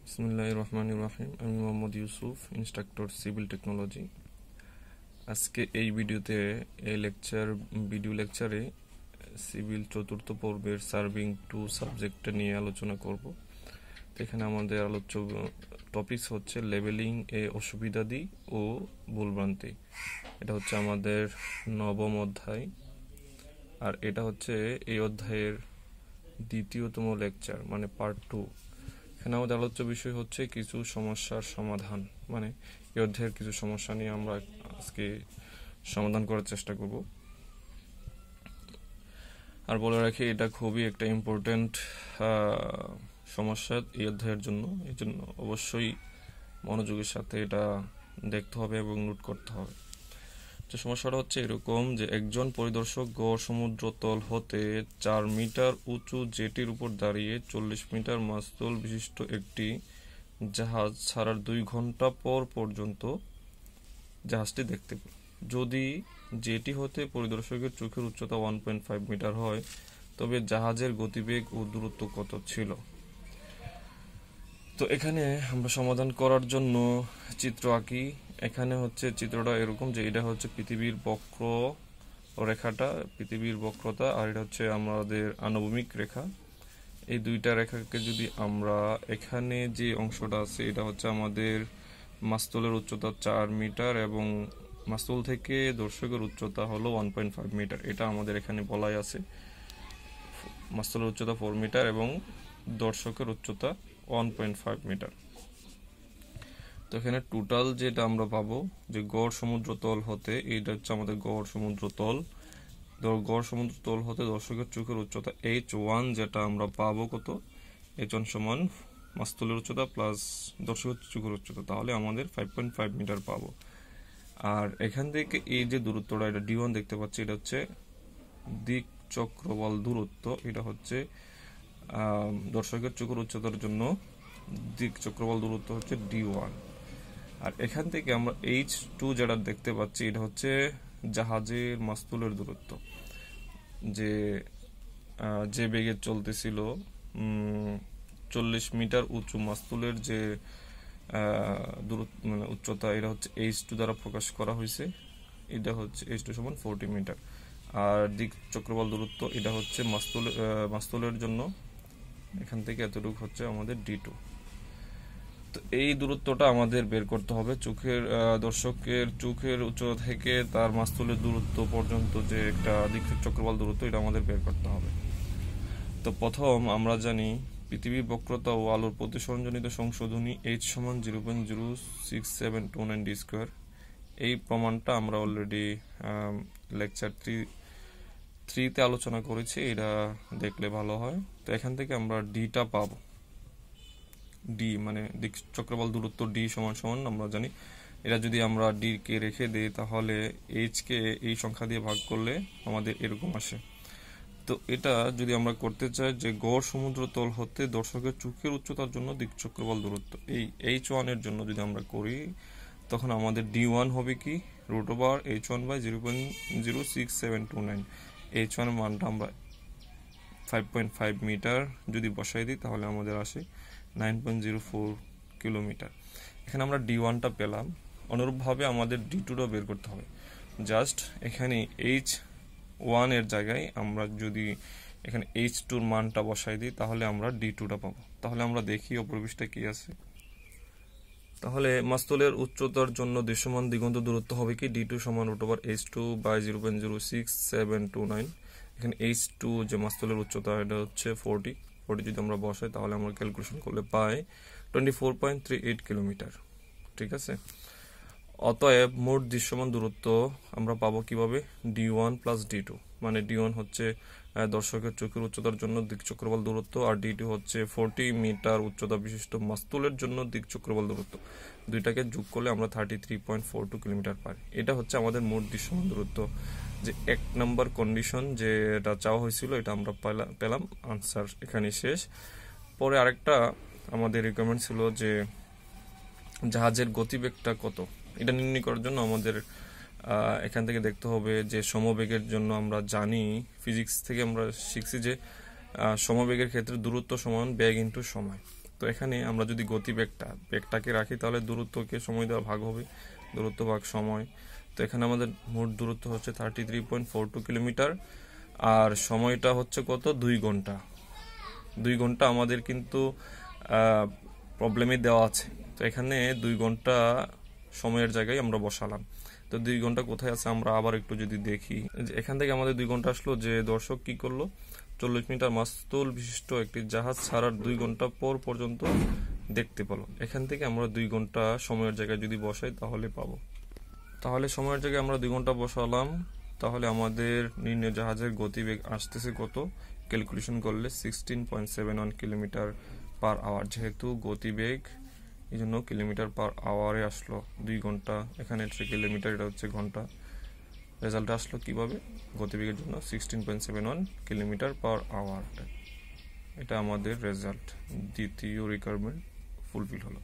বিসমিল্লাহির রহমানির রহিম। আমি Mohammad Yusuf, instructor civil technology. আজকে এই ভিডিও লেকচারে সিভিল চতুর্থ পর্বের সার্ভিং টু সাবজেক্টটা নিয়ে আলোচনা করব। তো এখানে আমাদের আলোচ্য টপিকস হচ্ছে লেবেলিং এ অসুবিধাদি ও ভুলভ্রান্তি। এটা হচ্ছে আমাদের নবম অধ্যায়, আর এটা হচ্ছে এই অধ্যায়ের দ্বিতীয়তম লেকচার, মানে পার্ট 2। এখানে আমাদের আলোচ্য বিষয় হচ্ছে কিছু সমস্যার সমাধান, মানে এই অধ্যায়ের কিছু সমস্যা নিয়ে আমরা আজকে সমাধান করার চেষ্টা করব। আর বলে রাখি, এটা খুবই একটা ইম্পর্টেন্ট সমস্যা এই অধ্যায়ের জন্য। এই জন্য অবশ্যই মনোযোগের সাথে এটা দেখতে হবে এবং নোট করতে হবে। যে সমস্যাটা হচ্ছে এরকম যে একজন পরিদর্শক গড় সমুদ্র তল হতে 4 মিটার উঁচু জেটির উপর দাঁড়িয়ে 40 মিটার মাস্তুল বিশিষ্ট একটি জাহাজ ছাড়ার 2 ঘন্টা পর পর্যন্ত জাহাজটি দেখতে পেল। যদি জেটি হতে পরিদর্শকের চোখের উচ্চতা 1.5 মিটার হয়, তবে জাহাজের গতিবেগ ও দূরত্ব কত ছিল? তো এখানে আমরা সমাধান করার জন্য চিত্র আঁকি। এখানে হচ্ছে চিত্রটা এরকম যে এটা হচ্ছে পৃথিবীর বক্র রেখাটা, পৃথিবীর বক্রতা, আর এটা হচ্ছে আমাদের আনুভূমিক রেখা। এই দুইটা রেখাকে যদি আমরা, এখানে যে অংশটা আছে এটা হচ্ছে আমাদের মাস্তুলের উচ্চতা 4 মিটার এবং মাস্তুল থেকে দর্শকের উচ্চতা হলো 1.5 মিটার। এটা আমাদের এখানে বলাই আছে। মাস্তুলের উচ্চতা 4 মিটার এবং দর্শকের উচ্চতা 1.5 মিটার। তো এখানে টোটাল যেটা আমরা পাবো যে গড় সমুদ্র তল হতে, এইটা হচ্ছে আমাদের গড় সমুদ্র তল। গড় সমুদ্র তল হতে দর্শকের চোখের উচ্চতা H1, যেটা আমরা পাবো কত? H1 সমান মাস্তুলের উচ্চতা প্লাস দর্শকের চোখের উচ্চতা, তাহলে আমাদের 5.5 মিটার পাবো। আর এখান থেকে এই যে দূরত্বটা, এটা D1 দেখতে পাচ্ছি, এটা হচ্ছে দিক চক্রবল দূরত্ব। এটা হচ্ছে দর্শকের চোখের উচ্চতার জন্য দিক চক্রবল দূরত্ব হচ্ছে D1। আর এখান থেকে আমরা H2 যেটা দেখতে পাচ্ছি, এটা হচ্ছে জাহাজের মাস্তুলের দূরত্ব, যে বেগে চলতেছিল 40 মিটার উঁচু মাস্তুলের যে দূরত্ব, মানে উচ্চতা, এটা হচ্ছে H2 দ্বারা প্রকাশ করা হয়েছে। এটা হচ্ছে H2 সমান 40 মিটার। আর দিক চক্রবল দূরত্ব এটা হচ্ছে মাস্তুলের জন্য এখান থেকে এতটুকু হচ্ছে আমাদের D2। তো এই দূরত্বটা আমাদের বের করতে হবে। দর্শকের চোখের উচ্চতা থেকে তার মাস্তুলের দূরত্ব পর্যন্ত যে একটা দিক চক্রবল দূরত্ব, এটা আমাদের বের করতে হবে। তো প্রথম আমরা জানি পৃথিবীর বক্রতা ও আলোর প্রতিসরণজনিত সংশোধনী H সমান 0.06729 d²। এই প্রমাণটা আমরা অলরেডি লেকচার 3 আলোচনা করেছি, এটা দেখলে ভালো হয়। তো এখান থেকে আমরা ডিটা পাবো। ডি মানে দিক চক্রবল দূরত্ব ডি সমান সমান আমরা জানি, এটা যদি আমরা ডি কে রেখে দিই তাহলে এইচ কে এই সংখ্যা দিয়ে ভাগ করলে আমাদের এরকম আসে। তো এটা যদি আমরা করতে চাই যে গড় সমুদ্র তল হতে দর্শকের চোখের উচ্চতার জন্য দিক চক্রবল দূরত্ব, এই H1 এর জন্য যদি আমরা করি, তখন আমাদের D1 হবে কি √H1/0.06729। H1 মানটা আমরা 5.5 মিটার যদি বসাই দিই তাহলে আমাদের আসে 9.04 কিলোমিটার। এখানে আমরা D1টা পেলাম। অনুরূপভাবে আমাদের D2টা বের করতে হবে। জাস্ট এখানে H1 এর জায়গায় আমরা যদি এখানে H2 এর মানটা বসাই দিই তাহলে আমরা D2টা পাবো। তাহলে আমরা দেখি অপরিপৃষ্ঠে কি আছে। তাহলে মাস্তুলের উচ্চতার জন্য দৃশ্যমান দিগন্ত দূরত্ব হবে কি D2 সমান √H2/0.06729। এখানে H2 যে মাস্তুলের উচ্চতা, এটা হচ্ছে 40 যদি আমরা বসাই তাহলে আমরা ক্যালকুলেশন করলে পাই 24.38 কিলোমিটার। ঠিক আছে। অতএব মোট দৃশ্যমান দূরত্ব আমরা পাবো কিভাবে? D1 প্লাস D2, মানে D1 হচ্ছে দর্শকের চোখের উচ্চতার জন্য দিক চক্রবল দূরত্ব, আর D2 হচ্ছে 40 মিটার উচ্চতা বিশিষ্ট মাস্তুলের জন্য দিক চক্রবল দূরত্ব। দুইটাকে যোগ করলে আমরা 33.42 কিলোমিটার পাই। এটা হচ্ছে আমাদের মোট দৃশ্যমান দূরত্ব। যে 1 নম্বর কন্ডিশন যেটা চাওয়া হয়েছিল, এটা আমরা পেলাম। আনসার এখানে শেষ। পরে আরেকটা আমাদের রিকোয়ারমেন্ট ছিল যে জাহাজের গতিবেগটা কত, এটা নির্ণয় করার জন্য আমাদের এখান থেকে দেখতে হবে যে সমবেগের জন্য আমরা জানি, ফিজিক্স থেকে আমরা শিখছি যে সমবেগের ক্ষেত্রে দূরত্ব সমান বেগ ইন্টু সময়। তো এখানে আমরা যদি বেগটাকে রাখি তাহলে দূরত্বকে সময় দেওয়া ভাগ হবে, দূরত্ব ভাগ সময়। তো এখানে আমাদের মোট দূরত্ব হচ্ছে 33.42 কিলোমিটার, আর সময়টা হচ্ছে কত, 2 ঘন্টা। 2 ঘন্টা আমাদের কিন্তু প্রবলেমে দেওয়া আছে। তো এখানে 2 ঘন্টা সময়ের জায়গায় আমরা বসালাম। তো 2 ঘন্টা কোথায় আছে আমরা আবার একটু যদি দেখি, এখান থেকে আমাদের 2 ঘন্টা আসলো। যে দর্শক কি করলো, 40 মিটার মাস্তুল বিশিষ্ট একটি জাহাজ ছাড়ার 2 ঘন্টা পর পর্যন্ত দেখতে পেল। এখান থেকে আমরা 2 ঘন্টা সময়ের জায়গায় যদি বসাই তাহলে পাবো। তাহলে সময়ের জায়গায় আমরা 2 ঘন্টা বসালাম, তাহলে আমাদের নির্ণয় জাহাজের গতিবেগ আসতেছে কত, ক্যালকুলেশন করলে 16.71 কিলোমিটার পার আওয়ার। যেহেতু গতিবেগ এই জন্য কিলোমিটার পার আওয়ারে আসলো। 2 ঘন্টা, এখানে 3 কিলোমিটার, এটা হচ্ছে ঘন্টা। রেজাল্ট আসলো কিভাবে, গতিবেগের জন্য 16.71 কিলোমিটার পার আওয়ার। এটা আমাদের রেজাল্ট, দ্বিতীয় রিকোয়ারমেন্ট ফুলফিল হলো।